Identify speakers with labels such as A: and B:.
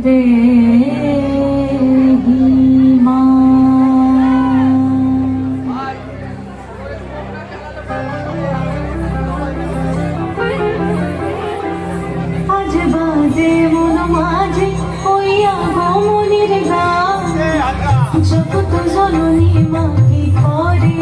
A: দেহি মা। আজ বাজে মন মাঝে হইয়া গমনির গান, জগৎ জননী মা কি করে